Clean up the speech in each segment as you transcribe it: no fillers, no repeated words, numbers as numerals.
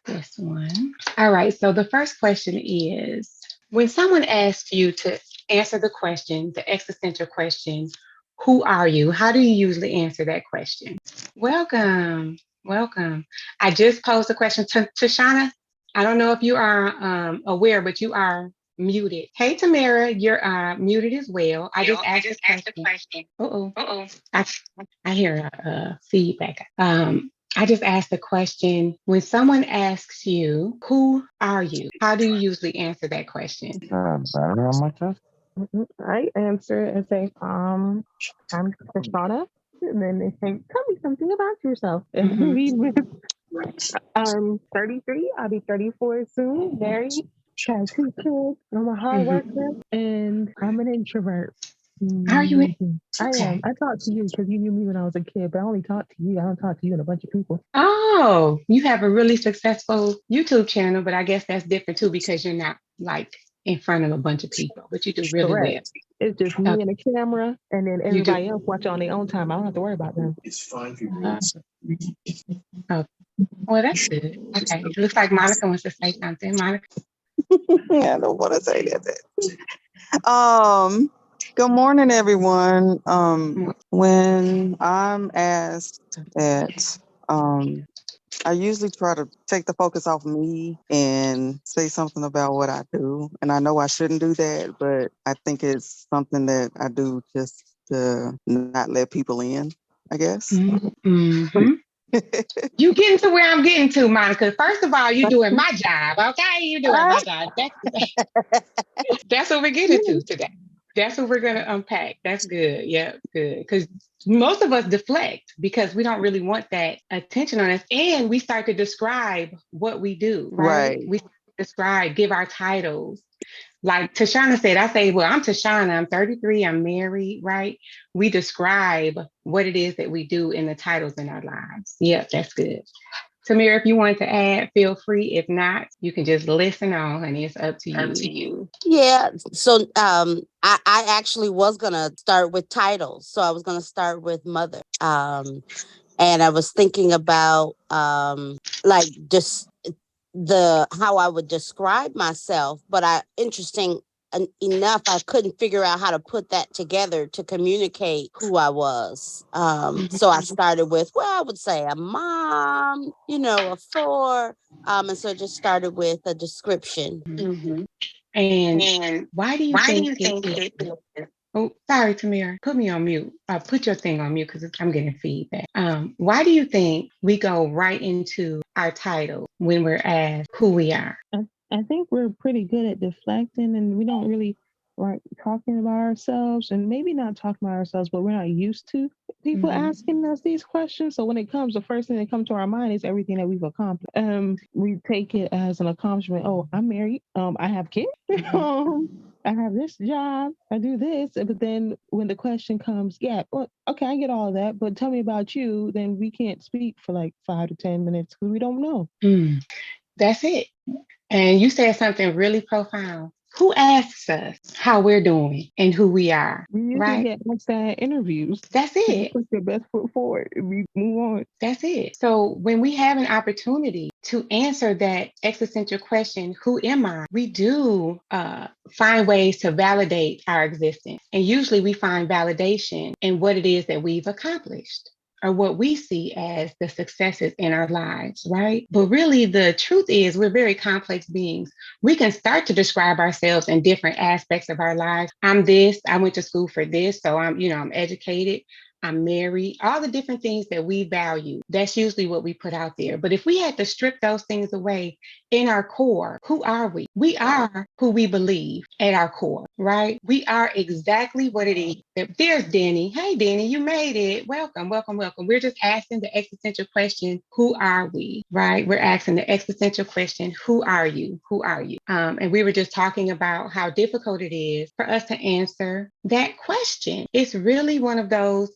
this one. All right. So the first question is, when someone asks you to answer the question, the existential question, who are you? How do you usually answer that question? Welcome. Welcome. I just posed a question to Shauna. I don't know if you are aware, but you are muted. Hey, Tamara, you're muted as well. I just asked the question. Uh-oh. Uh-oh. I, I hear feedback. I just asked the question, when someone asks you, who are you? How do you usually answer that question? Very much. I answer and say, I'm Krishana. And then they say, tell me something about yourself. And Mhm. we with I'm 33, I'll be 34 soon, married, have 2 kids, I'm a hard Mhm. worker, and I'm an introvert. Are you I am. okay? I talked to you because you knew me when I was a kid, but I only talked to you. I don't talk to you and a bunch of people. Oh, you have a really successful YouTube channel, but I guess that's different too because you're not like in front of a bunch of people, but you do really Correct. well. It's just Uh, me and a camera, and then you do. everybody else watch on their own time. I don't have to worry about them. Uh, oh, well, that's good. Okay. It looks like Monica wants to say something. Monica. I don't want to say that. Good morning, everyone. When I'm asked that, I usually try to take the focus off me and say something about what I do. And I know I shouldn't do that, but I think it's something that I do just to not let people in, I guess. Mm-hmm. You getting to where I'm getting to, Monica. First of all, you doing my job, okay? You doing my job. That's what we're getting to today. That's what we're going to unpack. That's good. Yeah, good. Because most of us deflect because we don't really want that attention on us. And we start to describe what we do, right? Right. We describe, give our titles. Like Tashana said, I say, well, I'm Tashana, I'm 33, I'm married, right? We describe what it is that we do in the titles in our lives. Yep, that's good. Tamir, if you want to add, feel free. If not, you can just listen on, honey. It's up to you. Yeah. So I actually was gonna start with titles. So I was gonna start with mother. And I was thinking about like just the how I would describe myself, but interesting enough, I couldn't figure out how to put that together to communicate who I was. So I started with, well, I would say a mom, a four. And so I just started with a description. Mm-hmm. And why do you think it is? Oh, sorry, Tamira. Put me on mute. Put your thing on mute because I'm getting feedback. Why do you think we go right into our title when we're asked who we are? I think we're pretty good at deflecting, and we don't really like talking about ourselves, and maybe not talking about ourselves, but we're not used to people Mm-hmm. asking us these questions. So when it comes, the first thing that comes to our mind is everything that we've accomplished. We take it as an accomplishment. Oh, I'm married. I have kids. I have this job. I do this. But then when the question comes, yeah, well, okay, I get all of that, but tell me about you. Then we can't speak for like 5 to 10 minutes because we don't know. That's it. And you said something really profound. Who asks us how we're doing and who we are, We usually right? get asked that in interviews. That's So you it. put your best foot forward and we move on. That's it. So when we have an opportunity to answer that existential question, who am I? We do find ways to validate our existence. And usually we find validation in what it is that we've accomplished or what we see as the successes in our lives, right? But really, the truth is, we're very complex beings. We can start to describe ourselves in different aspects of our lives. I'm this, I went to school for this, so I'm educated. I'm married, all the different things that we value. That's usually what we put out there. But if we had to strip those things away in our core, who are we? We are who we believe at our core, right? We are exactly what it is. There's Danny. Hey, Danny, you made it. Welcome, welcome, welcome. We're just asking the existential question, who are we, right? We're asking the existential question, who are you? Who are you? And we were just talking about how difficult it is for us to answer that question. It's really one of those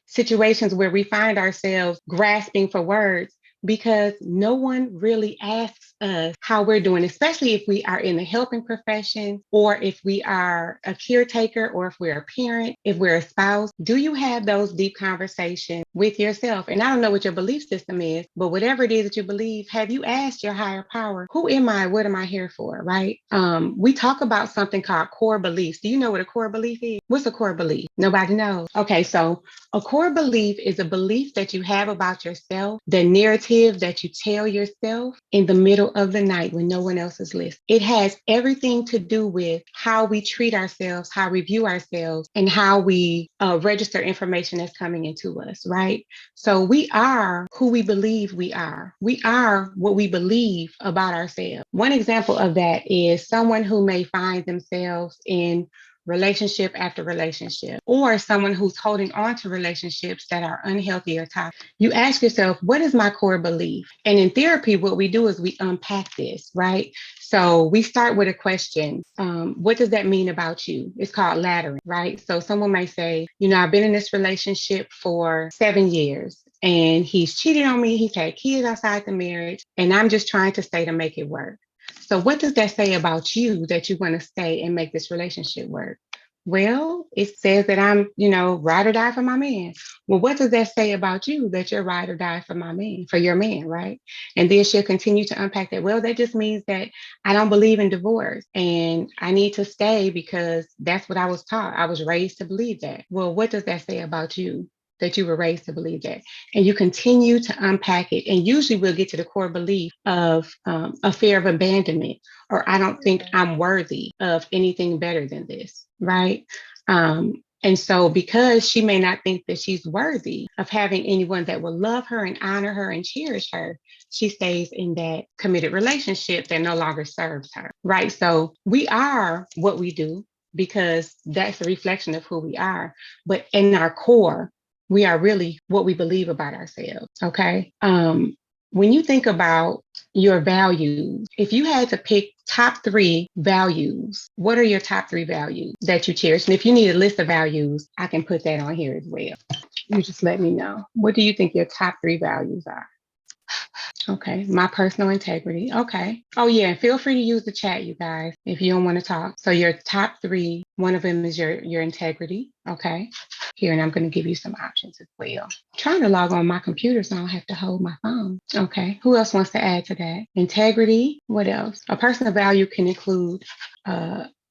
situations where we find ourselves grasping for words because no one really asks us how we're doing, especially if we are in the helping profession, or if we are a caretaker, or if we're a parent, if we're a spouse. Do you have those deep conversations with yourself? And I don't know what your belief system is, but whatever it is that you believe, have you asked your higher power, who am I? What am I here for? Right? We talk about something called core beliefs. Do you know what a core belief is? What's a core belief? Nobody knows. Okay, so a core belief is a belief that you have about yourself, the narrative that you tell yourself in the middle of the night when no one else is listening. It has everything to do with how we treat ourselves, how we view ourselves, and how we register information that's coming into us, right? So we are who we believe we are. We are what we believe about ourselves. One example of that is someone who may find themselves in relationship after relationship, or someone who's holding on to relationships that are unhealthy or toxic. You ask yourself, what is my core belief? And in therapy, what we do is we unpack this, right? So we start with a question. What does that mean about you? It's called laddering, right? So someone may say, I've been in this relationship for 7 years and he's cheated on me. He's had kids outside the marriage, and I'm just trying to stay to make it work. So what does that say about you that you want to stay and make this relationship work? Well, it says that I'm, ride or die for my man. Well, what does that say about you that you're ride or die for my man, for your man, right? And then she'll continue to unpack that. Well, that just means that I don't believe in divorce and I need to stay because that's what I was taught. I was raised to believe that. Well, what does that say about you, that you were raised to believe that? And you continue to unpack it. And usually we'll get to the core belief of a fear of abandonment, or I don't think I'm worthy of anything better than this, right? And so because she may not think that she's worthy of having anyone that will love her and honor her and cherish her, she stays in that committed relationship that no longer serves her, right? So we are what we do because that's a reflection of who we are. But in our core, we are really what we believe about ourselves. Okay. When you think about your values, if you had to pick top 3 values, what are your top 3 values that you cherish? And if you need a list of values, I can put that on here as well. You just let me know. What do you think your top 3 values are? Okay, my personal integrity. Okay. Oh yeah, and feel free to use the chat, you guys, if you don't want to talk. So your top 3, one of them is your integrity. Okay. Here, and I'm going to give you some options as well. I'm trying to log on my computer so I don't have to hold my phone. Okay. Who else wants to add to that? Integrity. What else? A personal value can include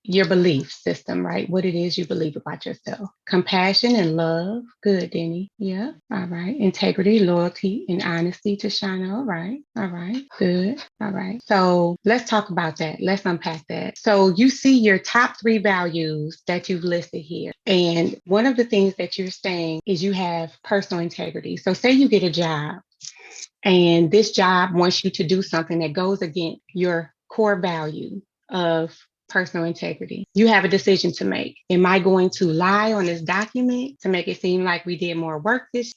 your belief system, right? What it is you believe about yourself. Compassion and love. Good, Denny. Yeah. All right. Integrity, loyalty, and honesty to Shana. All right. All right. Good. All right. So let's talk about that. Let's unpack that. So you see your top 3 values that you've listed here. And one of the things that you're saying is you have personal integrity. So say you get a job and this job wants you to do something that goes against your core value of personal integrity. You have a decision to make. Am I going to lie on this document to make it seem like we did more work this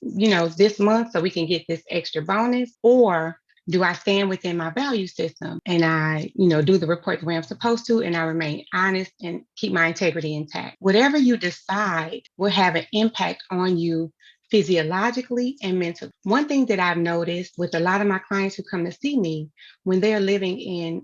month so we can get this extra bonus? Or do I stand within my value system and I, do the report the way I'm supposed to, and I remain honest and keep my integrity intact? Whatever you decide will have an impact on you physiologically and mentally. One thing that I've noticed with a lot of my clients who come to see me, when they're living in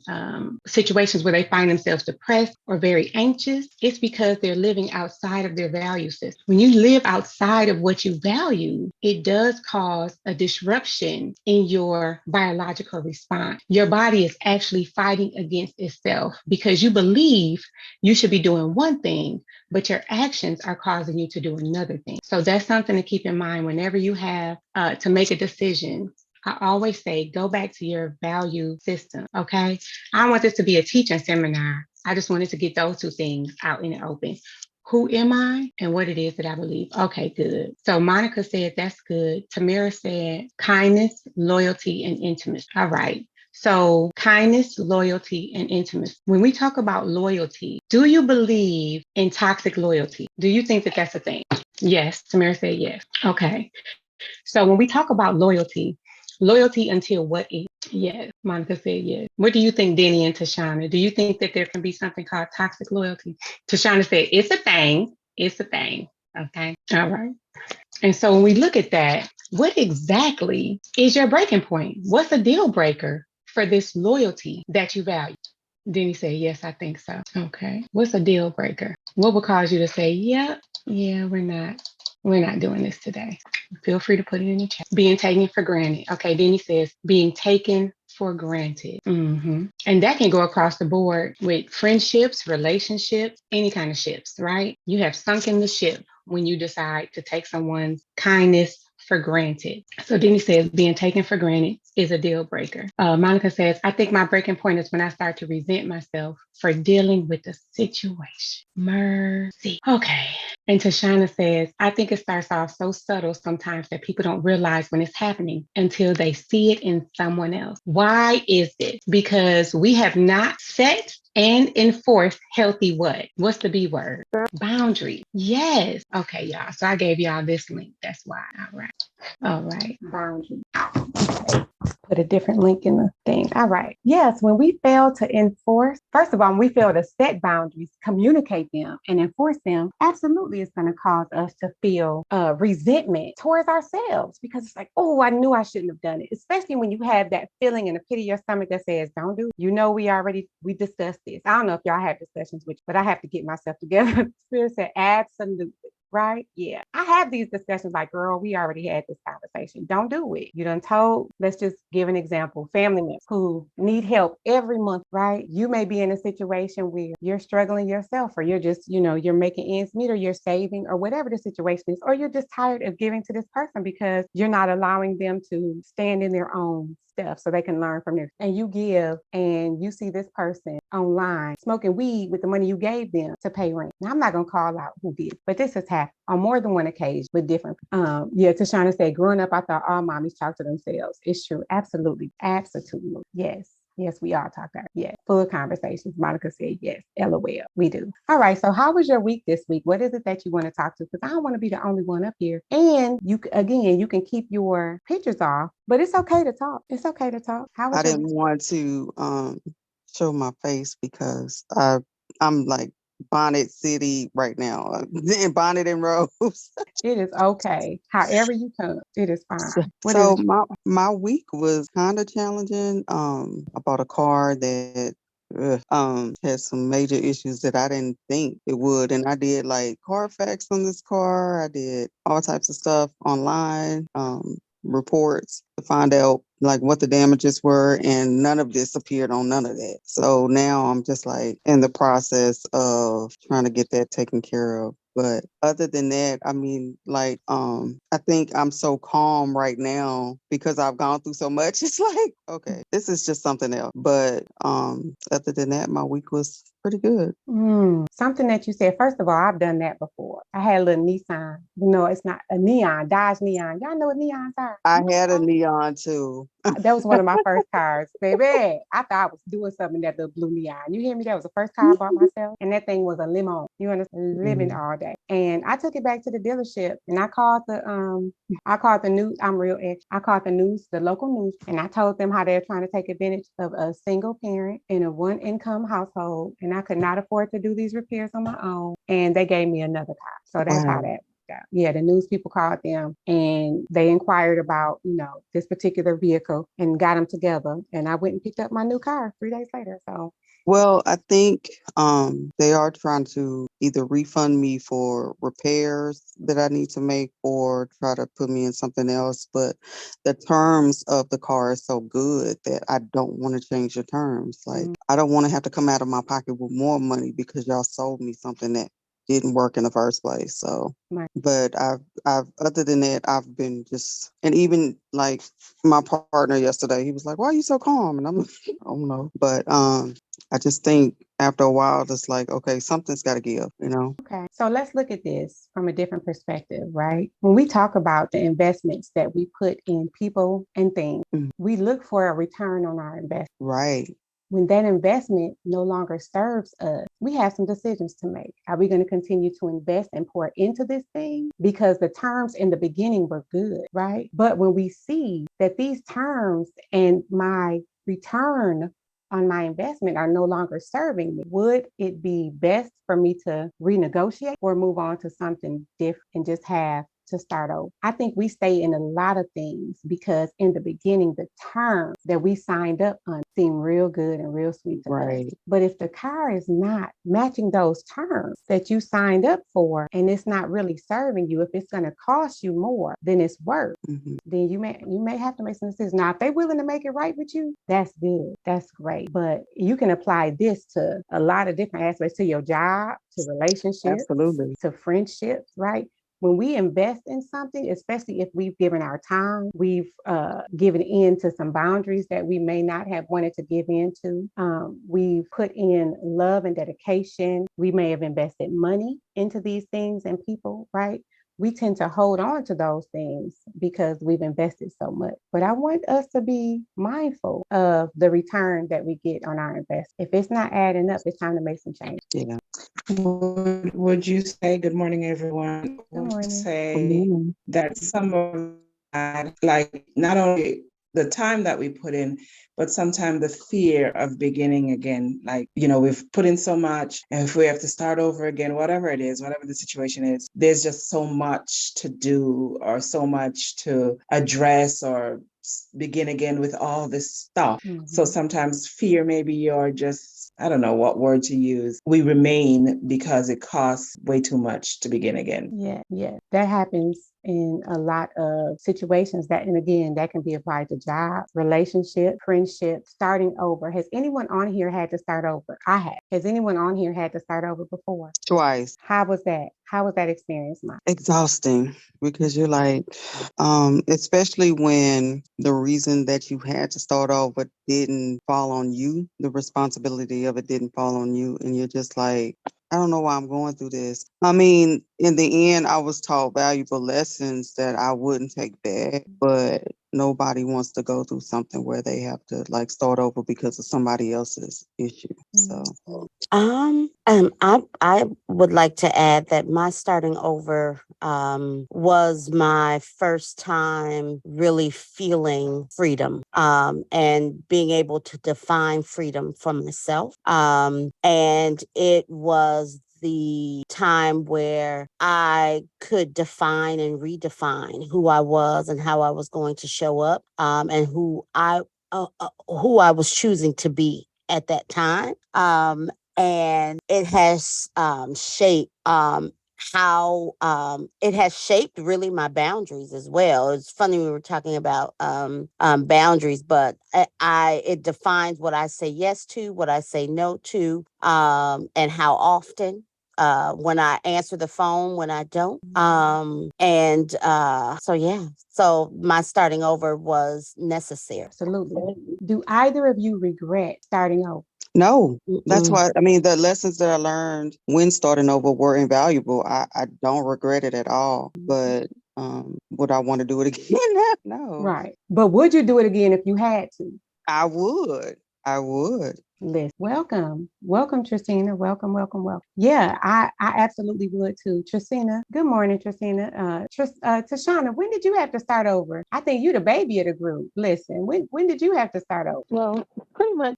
situations where they find themselves depressed or very anxious, it's because they're living outside of their value system. When you live outside of what you value, it does cause a disruption in your biological response. Your body is actually fighting against itself because you believe you should be doing one thing, but your actions are causing you to do another thing. So that's something to keep in mind whenever you have to make a decision. I always say, go back to your value system, okay? I don't want this to be a teaching seminar. I just wanted to get those 2 things out in the open. Who am I and what it is that I believe? Okay, good. So Monica said, that's good. Tamara said, kindness, loyalty, and intimacy. All right. So kindness, loyalty, and intimacy. When we talk about loyalty, do you believe in toxic loyalty? Do you think that that's a thing? Yes. Tamara said yes. Okay. So when we talk about loyalty until what is? Yes. Monica said yes. What do you think, Denny and Tashana? Do you think that there can be something called toxic loyalty? Tashana said it's a thing. It's a thing. Okay. All right. And so when we look at that, what exactly is your breaking point? What's a deal breaker for this loyalty that you value? Then he said, yes, I think so. Okay. What's a deal breaker? What would cause you to say, yeah, we're not doing this today? Feel free to put it in the chat. Being taken for granted. Okay. Then he says, being taken for granted. And that can go across the board with friendships, relationships, any kind of ships, right? You have sunk in the ship when you decide to take someone's kindness for granted. So then he says, being taken for granted is a deal breaker. Monica says, I think my breaking point is when I start to resent myself for dealing with the situation. Mercy. Okay. And Tashana says, I think it starts off so subtle sometimes that people don't realize when it's happening until they see it in someone else. Why is this? Because we have not set and enforced healthy what? What's the B word? Boundaries. Yes. Okay, y'all. So I gave y'all this link. That's why. All right. All right. Boundaries. Okay. Put a different link in the thing. All right. Yes, when we fail to enforce, first of all, when we fail to set boundaries, communicate them, and enforce them, absolutely it's going to cause us to feel resentment towards ourselves because it's like, oh, I knew I shouldn't have done it. Especially when you have that feeling in the pit of your stomach that says, don't do it. You know, we discussed this. I don't know if y'all had discussions with you, but I have to get myself together. Spirit said, absolutely. Right? Yeah. I have these discussions like, girl, we already had this conversation. Don't do it. You done told, let's just give an example, family members who need help every month, right? You may be in a situation where you're struggling yourself or you're just, you're making ends meet or you're saving or whatever the situation is, or you're just tired of giving to this person because you're not allowing them to stand in their own stuff so they can learn from there. And you give and you see this person online smoking weed with the money you gave them to pay rent. Now, I'm not going to call out who did, but this has happened on more than one occasion with different. Tashana said, growing up, I thought all mommies talk to themselves. It's true. Absolutely. Absolutely. Yes. Yes, we all talk about it. Yeah, full conversations. Monica said yes. LOL. We do. All right. So how was your week this week? What is it that you want to talk to? Because I don't want to be the only one up here. And you can keep your pictures off, but it's okay to talk. It's okay to talk. How was I your didn't week? want to show my face because I'm like Bonnet City right now. In Bonnet and Rose. It is okay. However you come, it is So, fine. What is so it? my week was kind of challenging. I bought a car that had some major issues that I didn't think it would, and I did like Carfax on this car. I did all types of stuff online, reports to find out like what the damages were, and none of this appeared on none of that. So now I'm just like in the process of trying to get that taken care of. But other than that, I mean, like, I think I'm so calm right now because I've gone through so much. It's like, okay, this is just something else. But other than that, my week was pretty good. Something that you said, first of all, I've done that before. I had a little Nissan. No, it's not a neon, Dodge Neon. Y'all know what neons are? I had a neon too. That was one of my first cars, baby. I thought I was doing something in that little blue neon. You hear me? That was the first car I bought myself, and that thing was a limo. You understand? Living all day. And I took it back to the dealership, and I called the news. I'm real ex. I called the news, the local news, and I told them how they're trying to take advantage of a single parent in a one income household, and I could not afford to do these repairs on my own. And they gave me another car. So that's how Wow. that. Yeah, the news people called them and they inquired about, this particular vehicle and got them together. And I went and picked up my new car 3 days later. So, Well, I think they are trying to either refund me for repairs that I need to make or try to put me in something else. But the terms of the car is so good that I don't want to change the terms. Like, I don't want to have to come out of my pocket with more money because y'all sold me something that didn't work in the first place. So, right. but other than that, I've been just, and even like my partner yesterday, he was like, "Why are you so calm?" And I'm like, "I don't know." But I just think after a while, it's like, okay, something's got to give. Okay. So let's look at this from a different perspective, right? When we talk about the investments that we put in people and things, we look for a return on our investment. Right. When that investment no longer serves us, we have some decisions to make. Are we going to continue to invest and pour into this thing? Because the terms in the beginning were good, right? But when we see that these terms and my return on my investment are no longer serving me, would it be best for me to renegotiate or move on to something different and just have to start over. I think we stay in a lot of things because in the beginning, the terms that we signed up on seem real good and real sweet to us. But if the car is not matching those terms that you signed up for, and it's not really serving you, if it's going to cost you more than it's worth, then you may have to make some decisions. Now, if they're willing to make it right with you, that's good. That's great. But you can apply this to a lot of different aspects, to your job, to relationships, Absolutely. to friendships, right? When we invest in something, especially if we've given our time, we've given in to some boundaries that we may not have wanted to give into. We've put in love and dedication. We may have invested money into these things and people, right? We tend to hold on to those things because we've invested so much. But I want us to be mindful of the return that we get on our investment. If it's not adding up, it's time to make some change. Yeah. Would you say, good morning, everyone? Good morning. Say that some of that, like not only the time that we put in, but sometimes the fear of beginning again. Like, we've put in so much, and if we have to start over again, whatever it is, whatever the situation is, there's just so much to do or so much to address or begin again with all this stuff. So sometimes fear, maybe you're just, I don't know what word to use. We remain because it costs way too much to begin again. Yeah. That happens in a lot of situations and again, that can be applied to job, relationship, friendship, starting over. Has anyone on here had to start over? I have. Has anyone on here had to start over before? Twice. How was that? How was that experience, Mike? Exhausting, because you're like, especially when the reason that you had to start over didn't fall on you, the responsibility of it didn't fall on you, and you're just like, I don't know why I'm going through this. I mean, in the end, I was taught valuable lessons that I wouldn't take back, but nobody wants to go through something where they have to start over because of somebody else's issue. So I would like to add that my starting over was my first time really feeling freedom and being able to define freedom for myself. And it was the time where I could define and redefine who I was and how I was going to show up, and who I was choosing to be at that time. And it has shaped how it has shaped really my boundaries as well. It's funny we were talking about boundaries, but it defines what I say yes to, what I say no to, and how often. When I answer the phone, when I don't. So my starting over was necessary. Absolutely. Do either of you regret starting over? no, that's why, I mean, the lessons that I learned when starting over were invaluable. I don't regret it at all, but would I want to do it again? No. Right. But would you do it again if you had to? I would. Listen, welcome, Tristina. Welcome. Yeah, I absolutely would too. Tristina, good morning, Tristina. Tashana, when did you have to start over? I think you the baby of the group. Listen, when did you have to start over? Well, pretty much,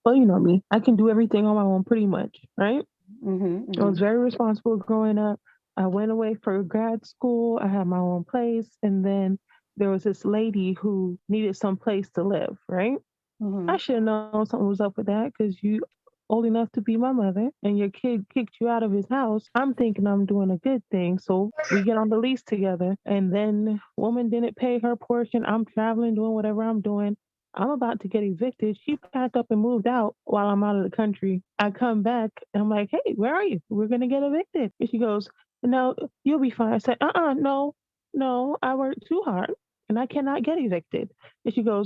well, you know me. I can do everything on my own, pretty much, right? I was very responsible growing up. I went away for grad school. I had my own place, and then there was this lady who needed some place to live, right? I should have known something was up with that because you old enough to be my mother and your kid kicked you out of his house. I'm thinking I'm doing a good thing. So we get on the lease together, and then woman didn't pay her portion. I'm traveling, doing whatever I'm doing. I'm about to get evicted. She packed up and moved out while I'm out of the country. I come back and I'm like, hey, where are you? We're going to get evicted. And she goes, no, you'll be fine. I said, no, I worked too hard and I cannot get evicted.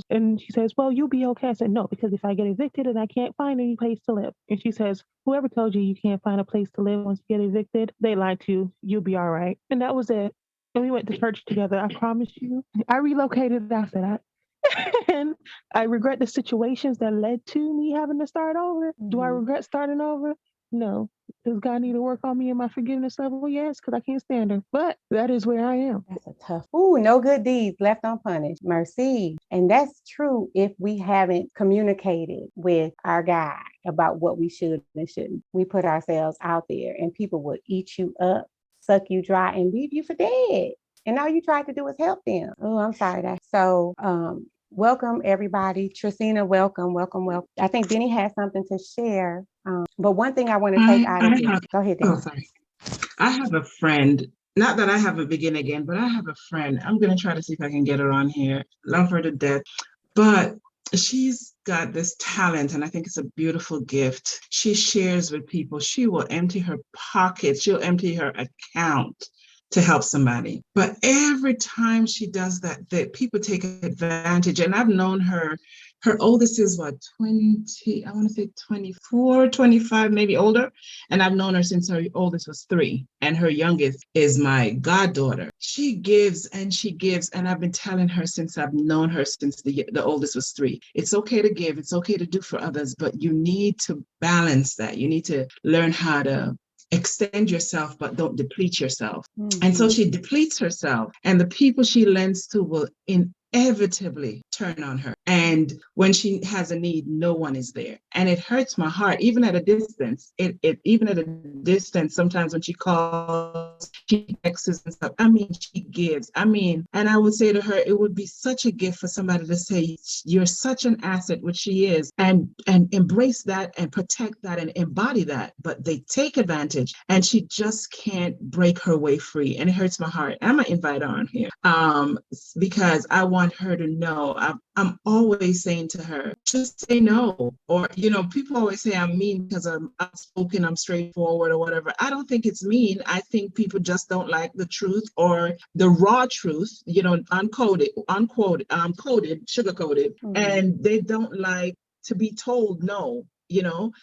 And she says, well, you'll be okay. I said, no, because if I get evicted and I can't find any place to live. And she says, whoever told you can't find a place to live once you get evicted, they lied to you. You'll be all right. And that was it. And we went to church together. I promise you. I relocated after that. And I regret the situations that led to me having to start over. Do I regret starting over? No. Does God need to work on me in my forgiveness level? Yes, because I can't stand her. But that is where I am. That's a tough. No good deeds left unpunished. Mercy. And that's true if we haven't communicated with our guy about what we should and shouldn't. We put ourselves out there and people will eat you up, suck you dry, and leave you for dead. and all you tried to do is help them. Oh, I'm sorry. So welcome everybody. Tracina, welcome. I think Denny has something to share. But one thing I want to take out of this. Go ahead, Denny. Oh, sorry. I have a friend, not that I haven't begin again, but I have a friend. I'm going to try to see if I can get her on here. Love her to death. But she's got this talent, and I think it's a beautiful gift. She shares with people. She will empty her pockets, she'll empty her account to help somebody. But every time she does that, people take advantage. And I've known her. Her oldest is what, 20, I want to say 24, 25, maybe older. And I've known her since her oldest was 3. And her youngest is my goddaughter. She gives and she gives. And I've been telling her since I've known her since the oldest was 3. It's okay to give. It's okay to do for others, but you need to balance that. You need to learn how to extend yourself, but don't deplete yourself. Mm-hmm. And so she depletes herself, and the people she lends to will inevitably turn on her. And when she has a need, no one is there. And it hurts my heart, even at a distance. Even at a distance, sometimes when she calls, she texts and stuff. I mean, she gives. I mean, and I would say to her, it would be such a gift for somebody to say, you're such an asset, which she is, and embrace that and protect that and embody that. But they take advantage, and she just can't break her way free. And it hurts my heart. I'm going to invite her on here because I want her to know. I'm always saying to her, just say no. Or, people always say I'm mean because I'm outspoken, I'm straightforward or whatever. I don't think it's mean. I think people just don't like the truth or the raw truth, uncoded, sugar-coated, and they don't like to be told no.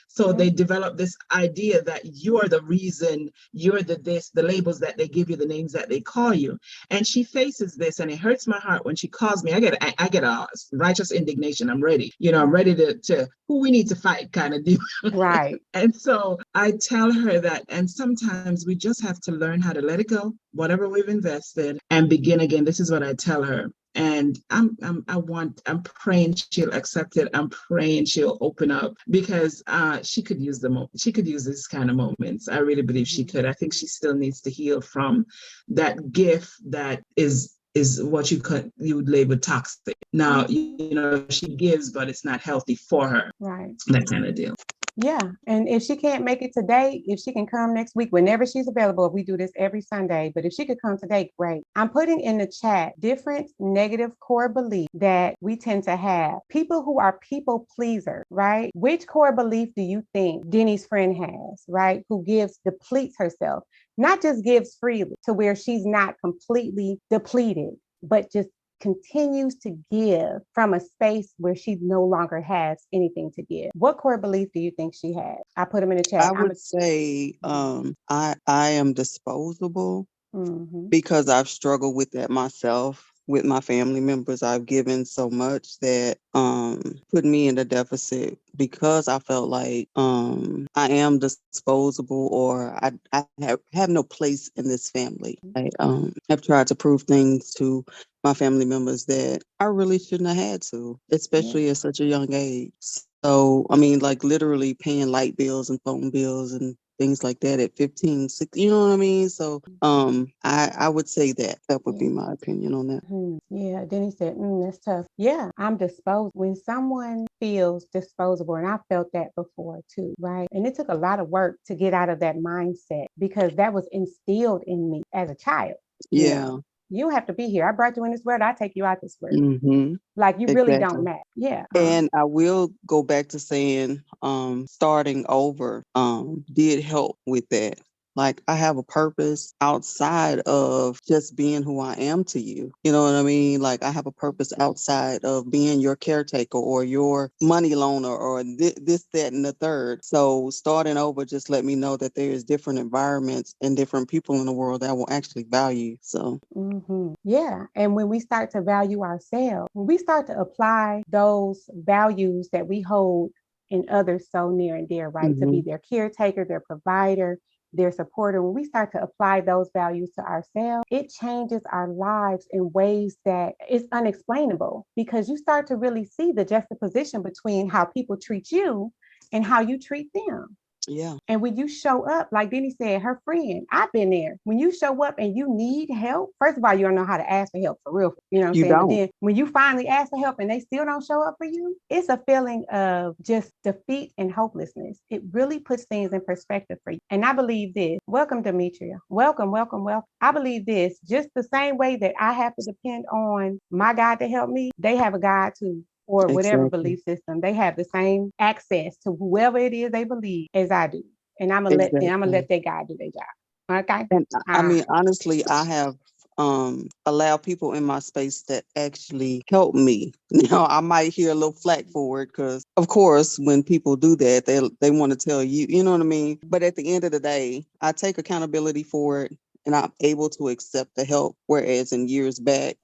So they develop this idea that you're the reason, you're the labels that they give you, the names that they call you. And she faces this, and it hurts my heart when she calls me. I get a righteous indignation. I'm ready. I'm ready to who we need to fight kind of deal. Right. And so I tell her that, and sometimes we just have to learn how to let it go, whatever we've invested, and begin again. This is what I tell her. And I'm praying she'll accept it. I'm praying she'll open up, because she could use this kind of moments. I really believe she could. I think she still needs to heal from that gift that is what you would label toxic. Now, she gives, but it's not healthy for her. Right. That kind of deal. Yeah. And if she can't make it today, if she can come next week, whenever she's available, we do this every Sunday, but if she could come today, great. I'm putting in the chat different negative core beliefs that we tend to have. People who are people pleasers, right? Which core belief do you think Denny's friend has, right? Who depletes herself, not just gives freely to where she's not completely depleted, but just continues to give from a space where she no longer has anything to give. What core belief do you think she has? I put them in the chat. I would say I am disposable, because I've struggled with that myself. With my family members, I've given so much that put me in a deficit, because I felt like I am disposable, or I have no place in this family. I have tried to prove things to my family members that I really shouldn't have had to, especially at such a young age. So, I mean, like literally paying light bills and phone bills and things like that at 15, 16, you know what I mean? So I would say that would be my opinion on that. Yeah, Denny said, that's tough. Yeah, I'm disposable. When someone feels disposable, and I felt that before too, right? And it took a lot of work to get out of that mindset, because that was instilled in me as a child. Yeah. You don't have to be here. I brought you in this world. I take you out this world. Like you really don't matter. Yeah. And I will go back to saying, starting over did help with that. Like I have a purpose outside of just being who I am to you. You know what I mean? Like I have a purpose outside of being your caretaker or your money loaner or this, that, and the third. So starting over just let me know that there's different environments and different people in the world that will actually value. So. Yeah. And when we start to value ourselves, when we start to apply those values that we hold in others so near and dear, right? To be their caretaker, their provider, their supporter, when we start to apply those values to ourselves, it changes our lives in ways that is unexplainable, because you start to really see the juxtaposition between how people treat you and how you treat them. Yeah. And when you show up, like Denny said, her friend, I've been there. When you show up and you need help, first of all, you don't know how to ask for help for real. You know what I'm You saying? But don't. then when you finally ask for help and they still don't show up for you, it's a feeling of just defeat and hopelessness. It really puts things in perspective for you. And I believe this. Welcome, Demetria. Welcome, welcome, welcome. I believe this. Just the same way that I have to depend on my God to help me, they have a God too, or whatever Exactly. belief system. They have the same access to whoever it is they believe as I do. And I'm gonna Exactly. let that guy do their job. Okay. And I Uh, mean, honestly, I have allowed people in my space that actually help me. Now, I might hear a little flack for it because, of course, when people do that, they want to tell you, you know what I mean? But at the end of the day, I take accountability for it and I'm able to accept the help. Whereas in years back,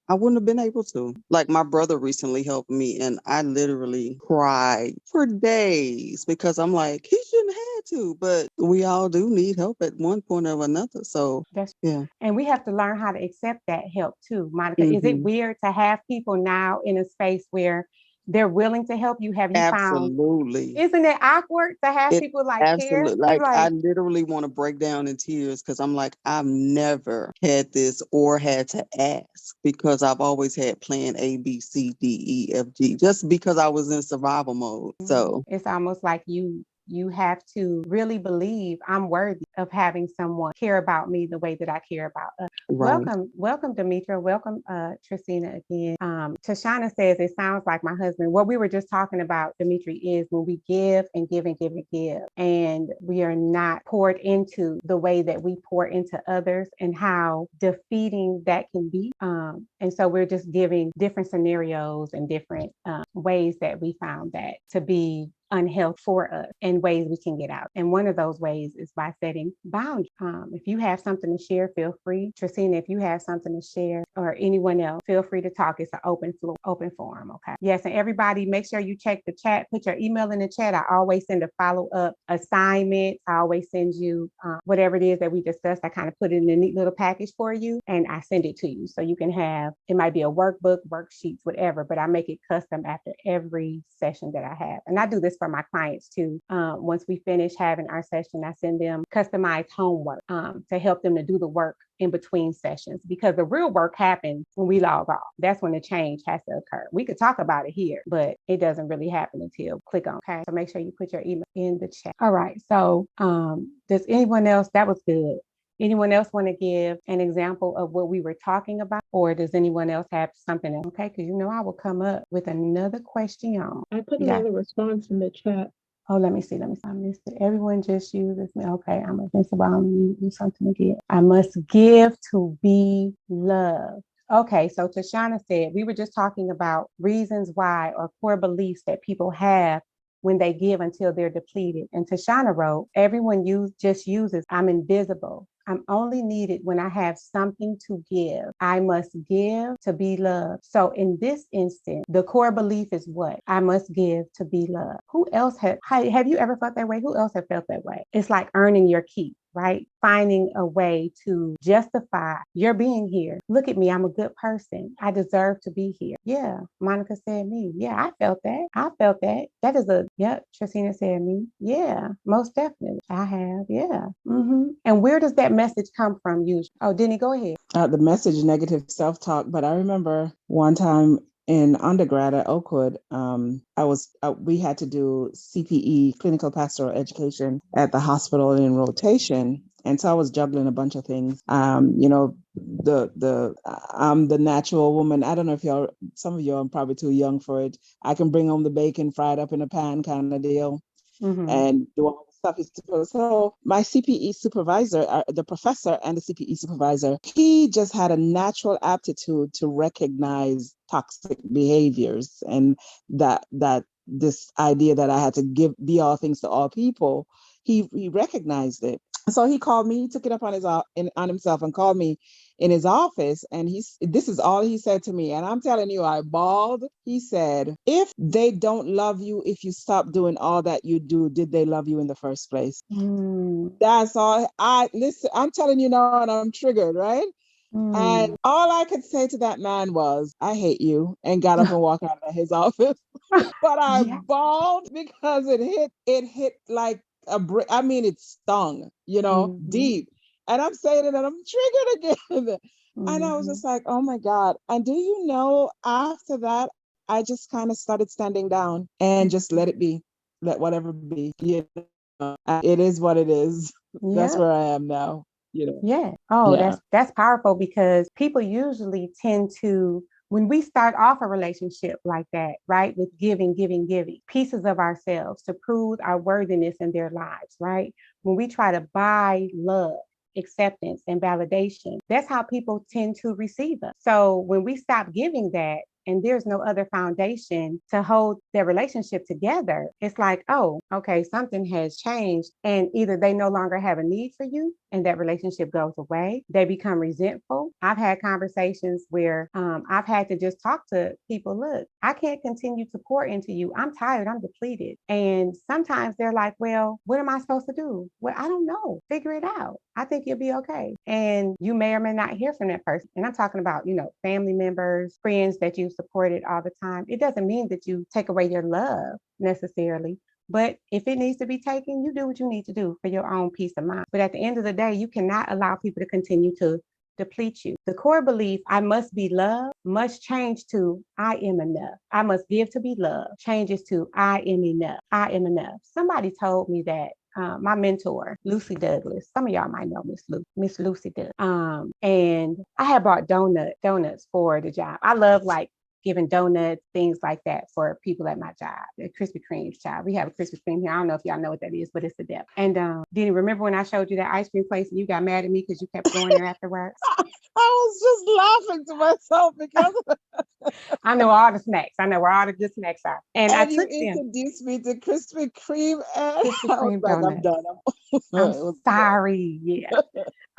I wouldn't have been able to. Like my brother recently helped me and I literally cried for days because I'm like, he shouldn't have had to, but we all do need help at one point or another. So that's yeah. and we have to learn how to accept that help too, Monica. Is it Hmm. weird to have people now in a space where they're willing to help you? Have you found? Absolutely. Isn't it awkward to have It people like care? absolutely, You like I like, literally want to break down in tears because I'm like, I've never had this or had to ask because I've always had plan A, B, C, D, E, F, G, just because I was in survival mode. So it's almost like you have to really believe I'm worthy of having someone care about me the way that I care about others. right. Welcome, Demetra. Welcome, Tristina again. Tashana says it sounds like my husband. What we were just talking about, Dimitri, is when we give and give and give and give, and we are not poured into the way that we pour into others, and how defeating that can be. And so we're just giving different scenarios and different ways that we found that to be unhealthy for us and ways we can get out. And one of those ways is by setting boundaries. If you have something to share, feel free. Tristina, if you have something to share, or anyone else, feel free to talk. It's an open floor, open forum. Okay. Yes, and everybody, make sure you check the chat. Put your email in the chat. I always send a follow-up assignment. I always send you whatever it is that we discussed. I kind of put it in a neat little package for you, and I send it to you so you can have. It might be a workbook, worksheets, whatever, but I make it custom after every session that I have, and I do this for my clients too. Once we finish having our session, I send them customized homework to help them to do the work in between sessions, because the real work happens when we log off. That's when the change has to occur. We could talk about it here, but it doesn't really happen until click on. Okay. So make sure you put your email in the chat. All right. So does anyone else, that was good. Anyone else want to give an example of what we were talking about? Or does anyone else have something else? Okay, because I will come up with another question. I put Yeah. another response in the chat. Oh, let me see. I missed it. Everyone just uses me. Okay, I'm offensive. I don't do something to give. I must give to be loved. Okay, so Tashana said we were just talking about reasons why, or core beliefs that people have when they give until they're depleted. And Tashana wrote, everyone just uses I'm invisible. I'm only needed when I have something to give. I must give to be loved. So in this instance, the core belief is what? I must give to be loved. Who else have you ever felt that way? Who else have felt that way? It's like earning your keep, right? Finding a way to justify your being here. Look at me. I'm a good person. I deserve to be here. Yeah. Monica said me. Yeah, I felt that. I felt that. That is yep. Tristina said me. Yeah, most definitely. I have. Yeah. And where does that message come from usually? Oh, Denny, go ahead. The message negative self-talk, but I remember one time in undergrad at Oakwood, we had to do CPE, clinical pastoral education, at the hospital in rotation, and so I was juggling a bunch of things. The I'm the natural woman. I don't know if some of you are probably too young for it. I can bring home the bacon fried up in a pan kind of deal, and do all the stuff is supposed. So my CPE supervisor, the professor and the CPE supervisor, he just had a natural aptitude to recognize toxic behaviors, and that this idea that I had to be all things to all people. He recognized it. So he called me. He took it up on on himself and called me in his office, and this is all he said to me, and I'm telling you, I bawled. He said, if they don't love you, if you stop doing all that you do, did they love you in the first place? That's all. I listen, I'm telling you now, and I'm triggered, right? And all I could say to that man was, I hate you, and got up and walked out of his office. But I Yeah. bawled because it hit like I mean, it stung, deep. And I'm saying it and I'm triggered again. And I was just like, oh my God. And do you know, after that, I just kind of started standing down and just let it be, let whatever be. It is what it is. That's where I am now. Yeah. Oh, Yeah. that's powerful, because people usually tend to, when we start off a relationship like that, right, with giving pieces of ourselves to prove our worthiness in their lives, right? When we try to buy love, acceptance, and validation, that's how people tend to receive us. So when we stop giving that, and there's no other foundation to hold their relationship together, it's like, oh, okay, something has changed. And either they no longer have a need for you and that relationship goes away, they become resentful. I've had conversations where I've had to just talk to people, look, I can't continue to pour into you. I'm tired, I'm depleted. And sometimes they're like, well, what am I supposed to do? Well, I don't know. Figure it out. I think you'll be okay. And you may or may not hear from that person. And I'm talking about, family members, friends that you supported all the time. It doesn't mean that you take away your love necessarily. But if it needs to be taken, you do what you need to do for your own peace of mind. But at the end of the day, you cannot allow people to continue to deplete you. The core belief, I must be loved, must change to I am enough. I must give to be loved, changes to I am enough. I am enough. Somebody told me that. My mentor, Lucy Douglas. Some of y'all might know Miss Lucy Douglas. And I had bought donuts for the job. I love giving donuts, things like that for people at my job. The Krispy Kreme's child. We have a Krispy Kreme here. I don't know if y'all know what that is, but it's the depth. And did you remember when I showed you that ice cream place and you got mad at me because you kept going there afterwards? I was just laughing to myself because I know all the snacks. I know where all the good snacks are. And I you took them. introduced me to Krispy Kreme, and Krispy I was Kreme like, I'm donuts. done. I'm sorry. Yeah.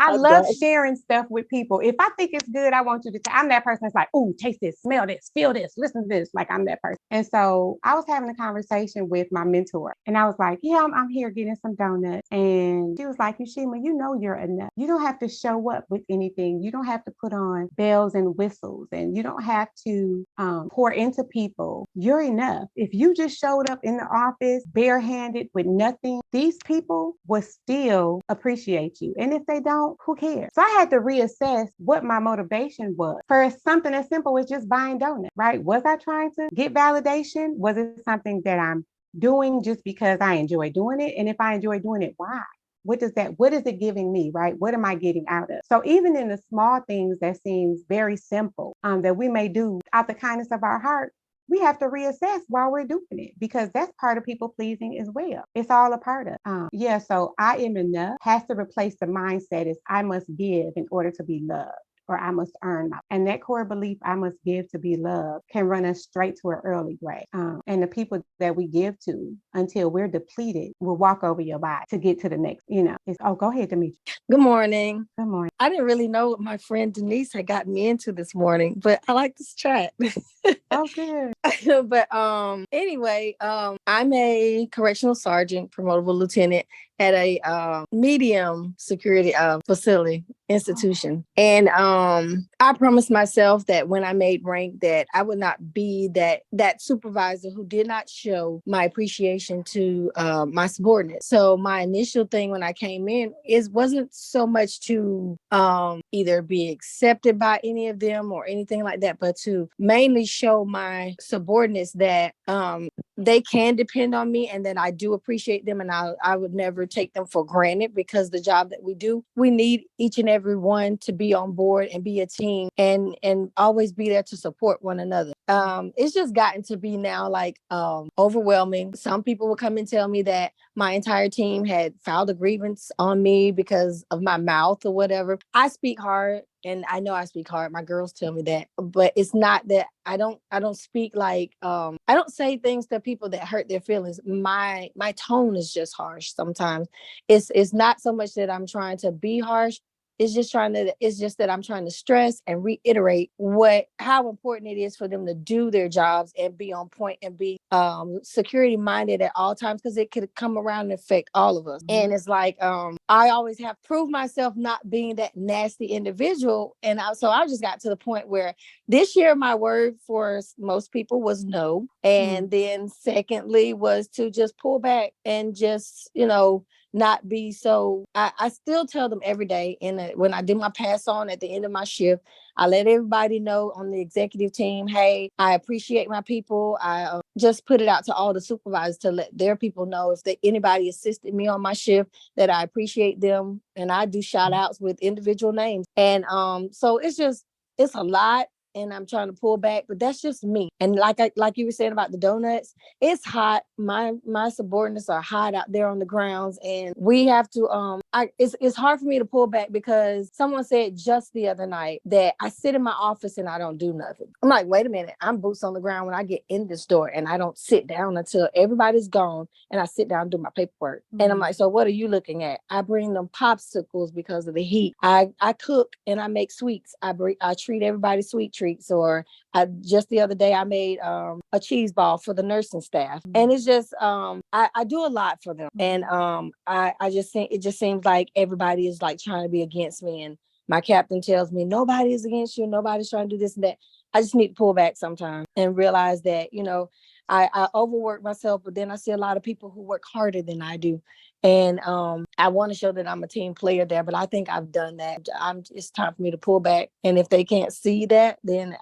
I I'm love done. sharing stuff with people. If I think it's good, I want you to I'm that person that's like, ooh, taste this, smell this, feel this, listen to this. Like, I'm that person. And so I was having a conversation with my mentor and I was like, yeah, I'm here getting some donuts. And she was like, Yushima, you're enough. You don't have to show up with anything. You don't have to put on bells and whistles, and you don't have to pour into people. You're enough. If you just showed up in the office barehanded with nothing, these people will still appreciate you. And if they don't, who cares? So I had to reassess what my motivation was for something as simple as just buying donuts, right? Was I trying to get validation? Was it something that I'm doing just because I enjoy doing it? And if I enjoy doing it, why? What is it giving me, right? What am I getting out of? So even in the small things that seems very simple, that we may do out the kindness of our heart, we have to reassess while we're doing it, because that's part of people pleasing as well. It's all a part of. So I am enough has to replace the mindset is I must give in order to be loved, or I must earn my. And that core belief, I must give to be loved, can run us straight to an early grave. And the people that we give to until we're depleted will walk over your body to get to the next, go ahead, Demetri. Good morning. Good morning. I didn't really know what my friend Denise had gotten me into this morning, but I like this chat. Oh, good. But anyway, I'm a correctional sergeant, promotable lieutenant at a medium security facility institution. And I promised myself that when I made rank that I would not be that supervisor who did not show my appreciation to my subordinates. So my initial thing when I came in wasn't so much to either be accepted by any of them or anything like that, but to mainly show my subordinates that they can depend on me and that I do appreciate them, and I would never take them for granted, because the job that we do, we need each and every one to be on board and be a team and always be there to support one another. It's just gotten to be now overwhelming. Some people will come and tell me that my entire team had filed a grievance on me because of my mouth or whatever. I speak hard. And I know I speak hard. My girls tell me that, but it's not that I don't speak I don't say things to people that hurt their feelings. My tone is just harsh sometimes. It's not so much that I'm trying to be harsh. it's just that I'm trying to stress and reiterate how important it is for them to do their jobs and be on point and be security minded at all times, because it could come around and affect all of us. And it's like I always have proved myself not being that nasty individual. And so I just got to the point where this year my word for most people was no. And then secondly was to just pull back and just, not be so. I still tell them every day, when I do my pass on at the end of my shift, I let everybody know on the executive team, hey, I appreciate my people. I just put it out to all the supervisors to let their people know if anybody assisted me on my shift, that I appreciate them. And I do shout outs with individual names. And so it's a lot. And I'm trying to pull back, but that's just me. And like you were saying about the donuts, it's hot. My subordinates are hot out there on the grounds, and we have to. It's hard for me to pull back because someone said just the other night that I sit in my office and I don't do nothing. I'm like, wait a minute, I'm boots on the ground when I get in this door, and I don't sit down until everybody's gone, and I sit down and do my paperwork. And I'm like, so what are you looking at? I bring them popsicles because of the heat. I cook and I make sweets. I treat everybody sweet treats. Or just the other day I made a cheese ball for the nursing staff. And it's just I do a lot for them. And I just think it just seems like everybody is like trying to be against me. And my captain tells me nobody is against you, nobody's trying to do this and that. I just need to pull back sometimes and realize that, I overwork myself, but then I see a lot of people who work harder than I do. And I want to show that I'm a team player there, but I think I've done that. It's time for me to pull back. And if they can't see that, then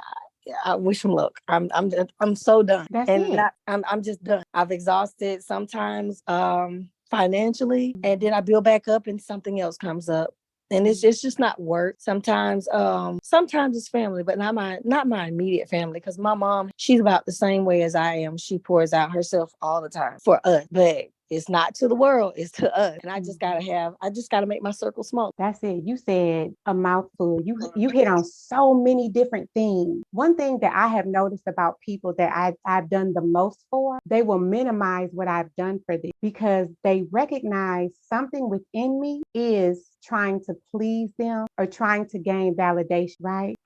I wish them luck. I'm so done. That's it. I'm just done. I've exhausted sometimes financially, and then I build back up and something else comes up. And it's just not work. Sometimes it's family, but not my immediate family. Because my mom, she's about the same way as I am. She pours out herself all the time for us, but it's not to the world, it's to us. And I just gotta make my circle small. That's it. You said a mouthful. You hit on so many different things. One thing that I have noticed about people that I've done the most for, they will minimize what I've done for them because they recognize something within me is trying to please them or trying to gain validation, right?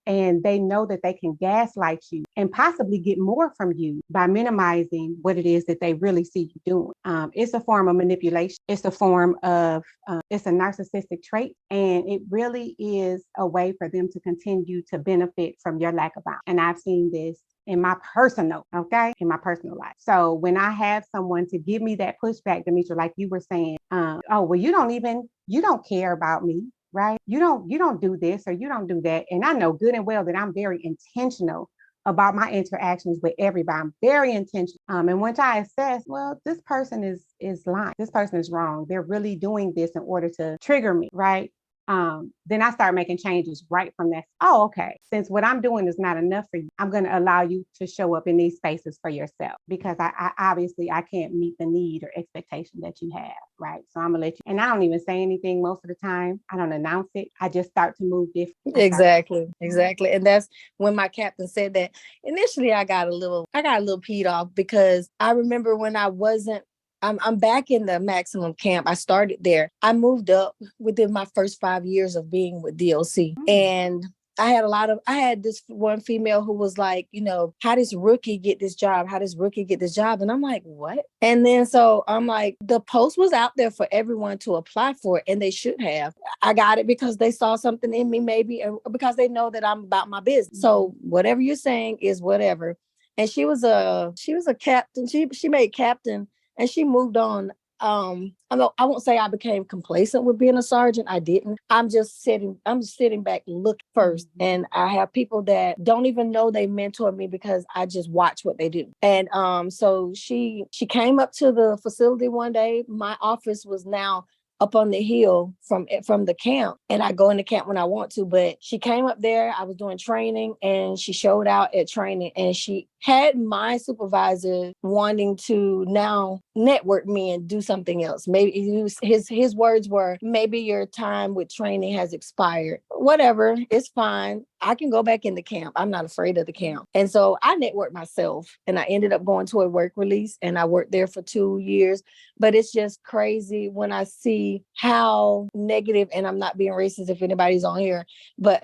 And they know that they can gaslight you and possibly get more from you by minimizing what it is that they really see you doing. It's a form of manipulation. It's a form of, it's a narcissistic trait. And it really is a way for them to continue to benefit from your lack of balance. And I've seen this in my personal life. So when I have someone to give me that pushback, Demetra, like you were saying, oh, well, you don't care about me, right? You don't do this or you don't do that. And I know good and well that I'm very intentional about my interactions with everybody. I'm very intentional. And once I assess, well, this person is lying. This person is wrong. They're really doing this in order to trigger me, right? Then I start making changes right from that. Oh, okay. Since what I'm doing is not enough for you, I'm going to allow you to show up in these spaces for yourself because I obviously I can't meet the need or expectation that you have, right? So I'm gonna let you. And I don't even say anything most of the time. I don't announce it. I just start to move different. Exactly. And that's when my captain said that. Initially, I got a little peed off because I remember when I'm back in the maximum camp. I started there. I moved up within my first 5 years of being with DOC. And I had this one female who was like, how does rookie get this job? And I'm like, what? And then so I'm like, the post was out there for everyone to apply for, and they should have. I got it because they saw something in me, maybe, or because they know that I'm about my business. So whatever you're saying is whatever. And she was a captain. She made captain. And she moved on. I won't say I became complacent with being a sergeant. I didn't. I'm just sitting back looking first. And I have people that don't even know they mentor me because I just watch what they do. And so she came up to the facility one day. My office was now up on the hill from the camp, and I go into camp when I want to, but she came up there. I was doing training and she showed out at training, and she had my supervisor wanting to now network me and do something else. Maybe his words were, maybe your time with training has expired. Whatever, it's fine. I can go back in the camp. I'm not afraid of the camp. And so I networked myself, and I ended up going to a work release, and I worked there for 2 years. But it's just crazy when I see how negative, and I'm not being racist if anybody's on here, but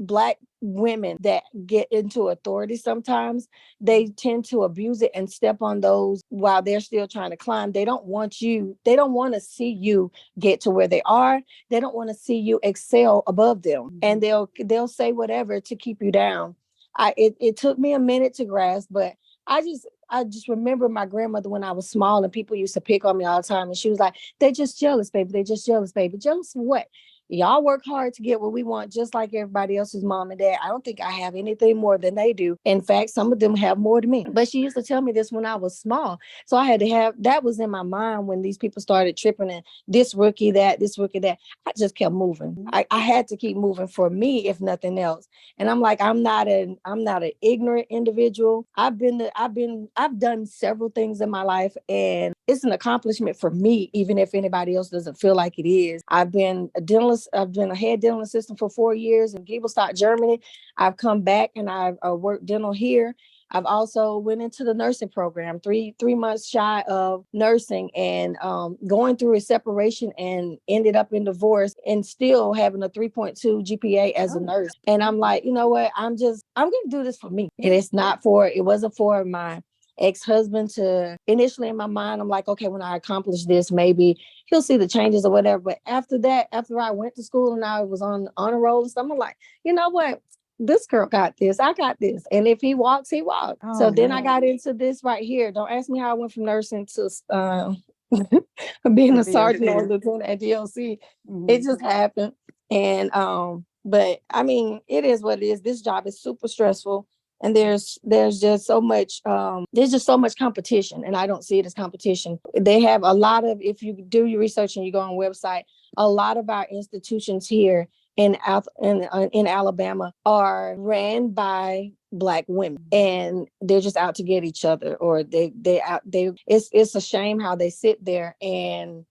Black women that get into authority, sometimes they tend to abuse it and step on those while they're still trying to climb. They don't want to see you get to where they are. They don't want to see you excel above them, and they'll say whatever to keep you down. It took me a minute to grasp, but I just remember my grandmother when I was small, and people used to pick on me all the time, and she was like, "They're just jealous, baby. They're just jealous, baby." Jealous of what? Y'all work hard to get what we want, just like everybody else's mom and dad. I don't think I have anything more than they do. In fact, some of them have more than me. But she used to tell me this when I was small. So I had to have, that was in my mind when these people started tripping and this rookie, that. I just kept moving. I had to keep moving for me, if nothing else. And I'm like, I'm not an ignorant individual. I've done several things in my life, and it's an accomplishment for me, even if anybody else doesn't feel like it is. I've been a head dental assistant for 4 years in Giebelstadt, Germany. I've come back and I've worked dental here. I've also went into the nursing program, three months shy of nursing, and going through a separation, and ended up in divorce, and still having a 3.2 GPA as a nurse. And I'm like, you know what? I'm going to do this for me. And it wasn't for my ex-husband to, initially in my mind, I'm like, okay, when I accomplish this, maybe he'll see the changes or whatever. But after I went to school and I was on honor roll and stuff, I'm like, you know what? This girl got this. I got this. And if he walks, he walks. So then I got into this right here. Don't ask me how I went from nursing to being a sergeant or lieutenant at DLC. It just happened. And but I mean, it is what it is. This job is super stressful. And there's just so much competition, and I don't see it as competition. They have a lot of, if you do your research and you go on website, a lot of our institutions here in Alabama are ran by Black women, and they're just out to get each other, or it's a shame how they sit there and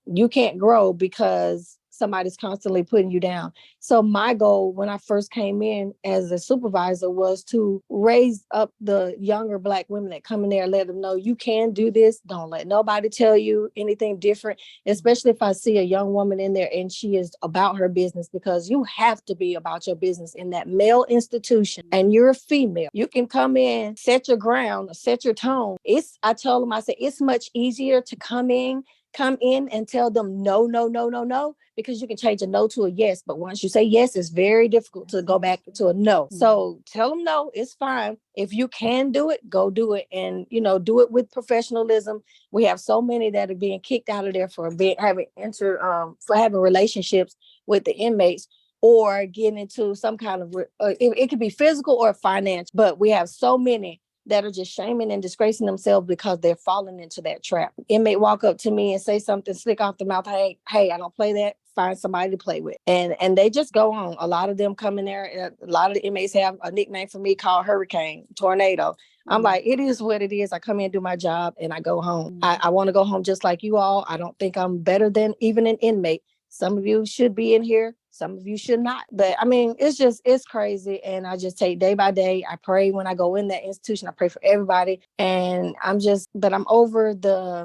you can't grow because somebody's constantly putting you down. So my goal when I first came in as a supervisor was to raise up the younger Black women that come in there and let them know you can do this. Don't let nobody tell you anything different, especially if I see a young woman in there and she is about her business, because you have to be about your business in that male institution, and you're a female. You can come in, set your ground, set your tone. I told them, I said, it's much easier to come in and tell them no, because you can change a no to a yes. But once you say yes, it's very difficult to go back to a no. So tell them no, it's fine. If you can do it, go do it. And, do it with professionalism. We have so many that are being kicked out of there for having relationships with the inmates, or getting into some kind of, it could be physical or financial, but we have so many that are just shaming and disgracing themselves because they're falling into that trap. Inmate walk up to me and say something slick off the mouth. Hey, I don't play that. Find somebody to play with. And they just go on. A lot of them come in there. A lot of the inmates have a nickname for me called Hurricane, Tornado. I'm like, it is what it is. I come in, do my job, and I go home. I want to go home just like you all. I don't think I'm better than even an inmate. Some of you should be in here. Some of you should not. But I mean, it's crazy. And I just take day by day. I pray when I go in that institution. I pray for everybody. And I'm over the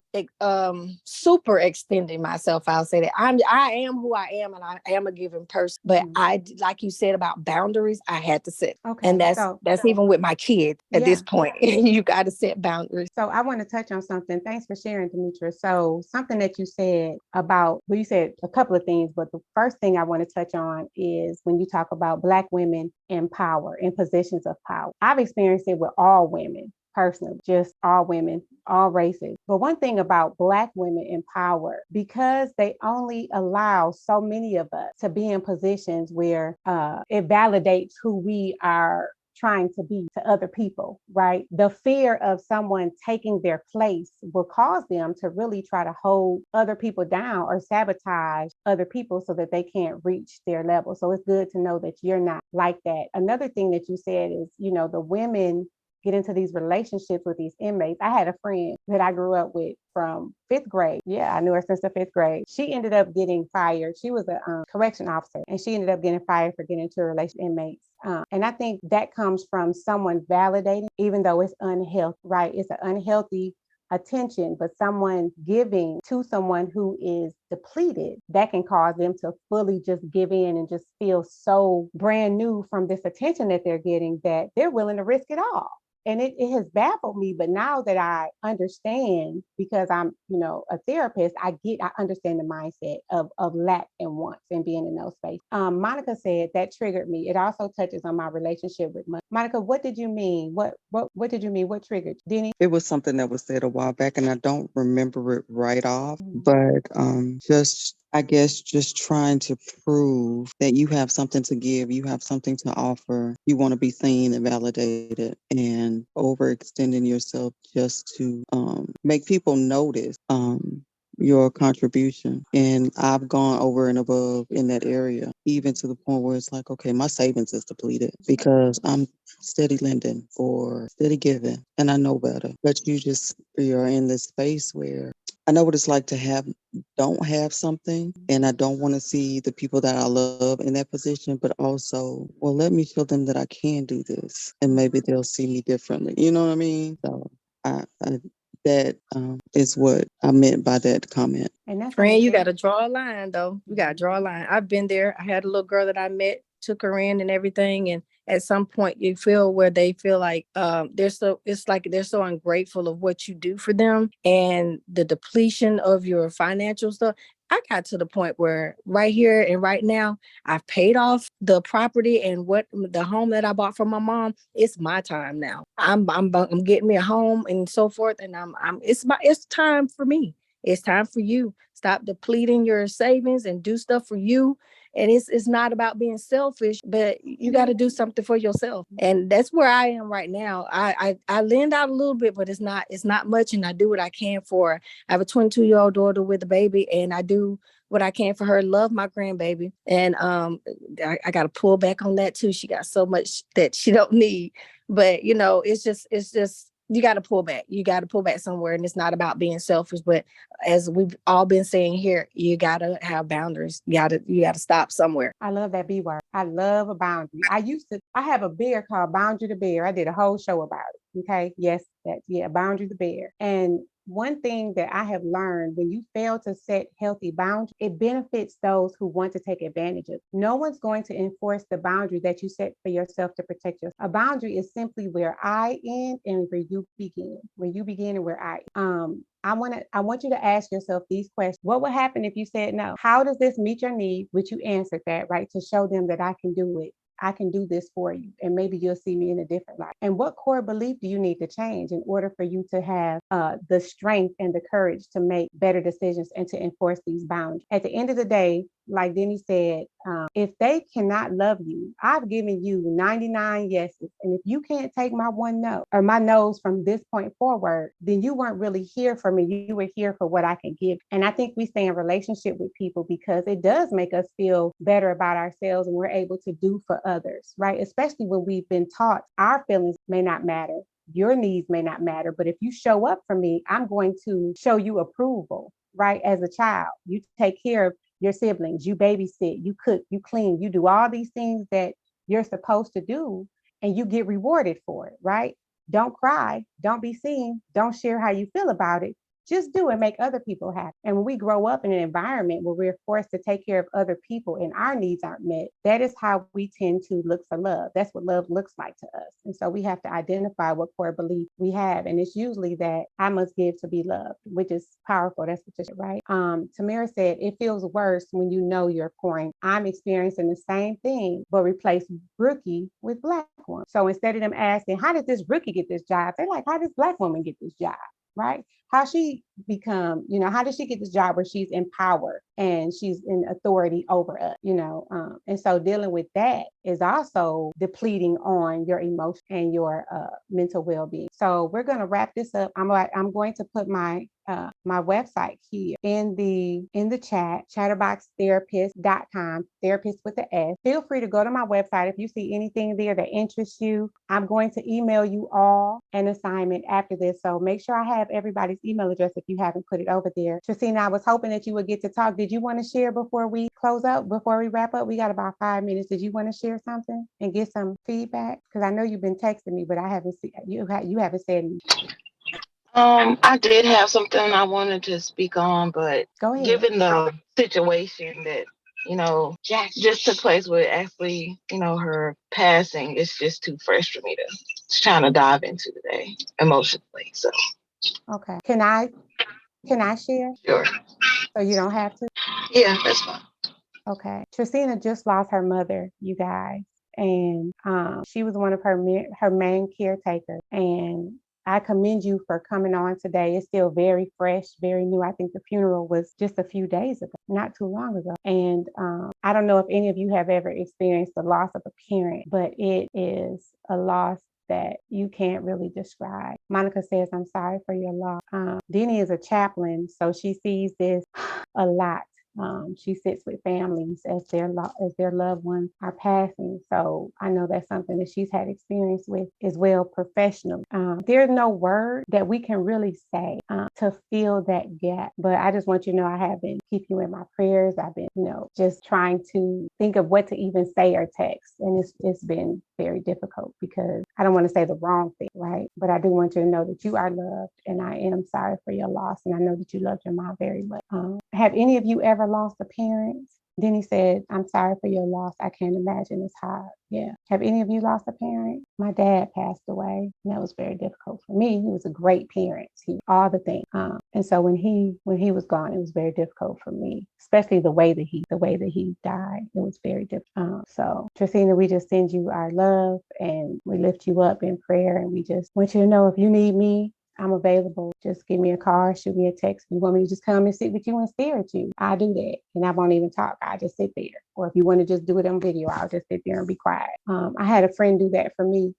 super extending myself. I'll say that I am who I am, and I am a giving person. But I, like you said about boundaries, I had to set. Okay. And that's even with my kids at this point. You got to set boundaries. So I want to touch on something. Thanks for sharing, Demetra. So something that you said about, well, you said a couple of things, but the first thing I want to touch on is when you talk about Black women in power, in positions of power. I've experienced it with all women personally, just all women, all races. But one thing about Black women in power, because they only allow so many of us to be in positions where it validates who we are trying to be to other people, right? The fear of someone taking their place will cause them to really try to hold other people down or sabotage other people so that they can't reach their level. So it's good to know that you're not like that. Another thing that you said is, the women get into these relationships with these inmates. I had a friend that I grew up with from fifth grade. Yeah, I knew her since the fifth grade. She ended up getting fired. She was a correction officer, and she ended up getting fired for getting into a relationship with inmates. And I think that comes from someone validating, even though it's unhealthy, right? It's an unhealthy attention, but someone giving to someone who is depleted, that can cause them to fully just give in and just feel so brand new from this attention that they're getting that they're willing to risk it all. And it has baffled me, but now that I understand, because I'm, a therapist, I understand the mindset of lack and wants and being in those spaces. Monica said that triggered me. It also touches on my relationship with money. Monica, what did you mean? What did you mean? What triggered you? Denny? It was something that was said a while back, and I don't remember it right off, but I guess just trying to prove that you have something to give, you have something to offer, you want to be seen and validated, and overextending yourself just to make people notice your contribution. And I've gone over and above in that area, even to the point where it's like, okay, my savings is depleted because I'm steady lending or steady giving, and I know better. But you're in this space where I know what it's like to don't have something, and I don't want to see the people that I love in that position, but also, well, let me show them that I can do this, and maybe they'll see me differently. You know what I mean? So that is what I meant by that comment. And that's Friend, you got to draw a line, though. You got to draw a line. I've been there. I had a little girl that I met, took her in and everything. And at some point you feel where they feel like it's like they're so ungrateful of what you do for them and the depletion of your financial stuff. I got to the point where right here and right now, I've paid off the property and what the home that I bought from my mom. It's my time now. I'm getting me a home and so forth. And it's time for me. It's time for you. Stop depleting your savings and do stuff for you. And it's not about being selfish, but you got to do something for yourself. And that's where I am right now. I lend out a little bit, but it's not much. And I do what I can for her. I have a 22-year-old daughter with a baby, and I do what I can for her. Love my grandbaby. And I got to pull back on that too. She got so much that she don't need. But it's just you got to pull back. You got to pull back somewhere. And it's not about being selfish, but as we've all been saying here, you got to have boundaries. You got to stop somewhere. I love that B word. I love a boundary. I have a bear called Boundary the Bear. I did a whole show about it. Okay. Yes. Boundary the Bear. And one thing that I have learned, when you fail to set healthy boundaries, it benefits those who want to take advantage of it. No one's going to enforce the boundary that you set for yourself to protect yourself. A boundary is simply where I end and where you begin. Where you begin and where I end. I want you to ask yourself these questions. What would happen if you said no? How does this meet your need? Which you answered that, right? To show them that I can do it. I can do this for you, and maybe you'll see me in a different light. And what core belief do you need to change in order for you to have the strength and the courage to make better decisions and to enforce these boundaries? At the end of the day, like Denny said, if they cannot love you, I've given you 99 yeses. And if you can't take my one no or my no's from this point forward, then you weren't really here for me. You were here for what I can give. And I think we stay in relationship with people because it does make us feel better about ourselves and we're able to do for others, right? Especially when we've been taught our feelings may not matter. Your needs may not matter, but if you show up for me, I'm going to show you approval, right? As a child, you take care of your siblings, you babysit, you cook, you clean, you do all these things that you're supposed to do, and you get rewarded for it, right? Don't cry, don't be seen, don't share how you feel about it. Just do it, make other people happy. And when we grow up in an environment where we're forced to take care of other people and our needs aren't met, that is how we tend to look for love. That's what love looks like to us. And so we have to identify what core belief we have. And it's usually that I must give to be loved, which is powerful. That's what you said, right? Tamara said, it feels worse when you know you're pouring. I'm experiencing the same thing, but replace rookie with black woman. So instead of them asking, how did this rookie get this job? They're like, how does black woman get this job? Right? How she become, how does she get this job where she's in power and she's in authority over us, and so dealing with that is also depleting on your emotion and your mental well-being. So we're going to wrap this up. I'm going to put my my website here in the chat, chatterboxtherapist.com, therapist with the S. Feel free to go to my website. If you see anything there that interests you, I'm going to email you all an assignment after this. So make sure I have everybody's email address if you haven't put it over there. Tristina, I was hoping that you would get to talk. Did you want to share before we close up, before we wrap up? We got about 5 minutes. Did you want to share something and get some feedback? Because I know you've been texting me, but I haven't seen you haven't said anything. I did have something I wanted to speak on, but Go ahead. given the situation that, just took place with actually, her passing, it's just too fresh for me to trying to dive into today emotionally. So Okay. Can I share? sure. So you don't have to? Yeah, that's fine. Okay. Tristina just lost her mother, you guys. And she was one of her main caretakers. And I commend you for coming on today. It's still very fresh, very new. I think the funeral was just a few days ago, not too long ago. And I don't know if any of you have ever experienced the loss of a parent, but it is a loss that you can't really describe. Monica says, I'm sorry for your loss. Denny is a chaplain, so she sees this a lot. She sits with families as their loved ones are passing. So I know that's something that she's had experience with as well professionally. There's no word that we can really say to fill that gap. But I just want you to know I have been keep you in my prayers. I've been, just trying to think of what to even say or text. And it's been very difficult because I don't want to say the wrong thing, right? But I do want you to know that you are loved, and I am sorry for your loss. And I know that you loved your mom very much. Have any of you ever lost a parent? Denny said, I'm sorry for your loss. I can't imagine it's hard. Yeah. Have any of you lost a parent? My dad passed away, and that was very difficult for me. He was a great parent. He all the things. And so when he was gone, it was very difficult for me, especially the way that he died. It was very difficult. So Tristina, we just send you our love and we lift you up in prayer, and we just want you to know if you need me, I'm available. Just give me a call, shoot me a text. If you want me to just come and sit with you and stare at you, I'll do that. And I won't even talk. I'll just sit there. Or if you want to just do it on video, I'll just sit there and be quiet. I had a friend do that for me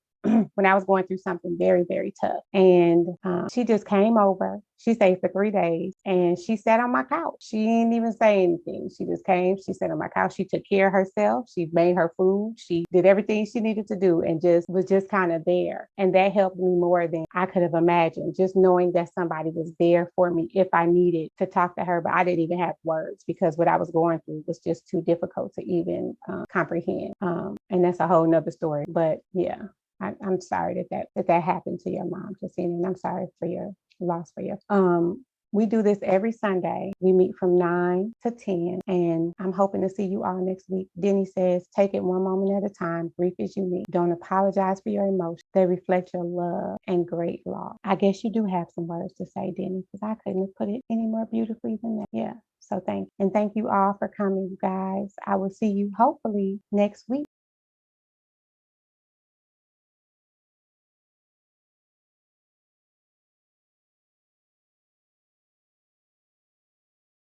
when I was going through something very, very tough. And she just came over. She stayed for 3 days and she sat on my couch. She didn't even say anything. She just came. She sat on my couch. She took care of herself. She made her food. She did everything she needed to do and just was just kind of there. And that helped me more than I could have imagined. Just knowing that somebody was there for me if I needed to talk to her. But I didn't even have words because what I was going through was just too difficult to even comprehend. And that's a whole nother story. But yeah. I'm sorry that happened to your mom, Christine, and I'm sorry for your loss for your. We do this every Sunday. We meet from 9 to 10, and I'm hoping to see you all next week. Denny says, take it one moment at a time, brief as you need. Don't apologize for your emotions. They reflect your love and great loss. I guess you do have some words to say, Denny, because I couldn't have put it any more beautifully than that. Yeah. So thank you all for coming, you guys. I will see you hopefully next week.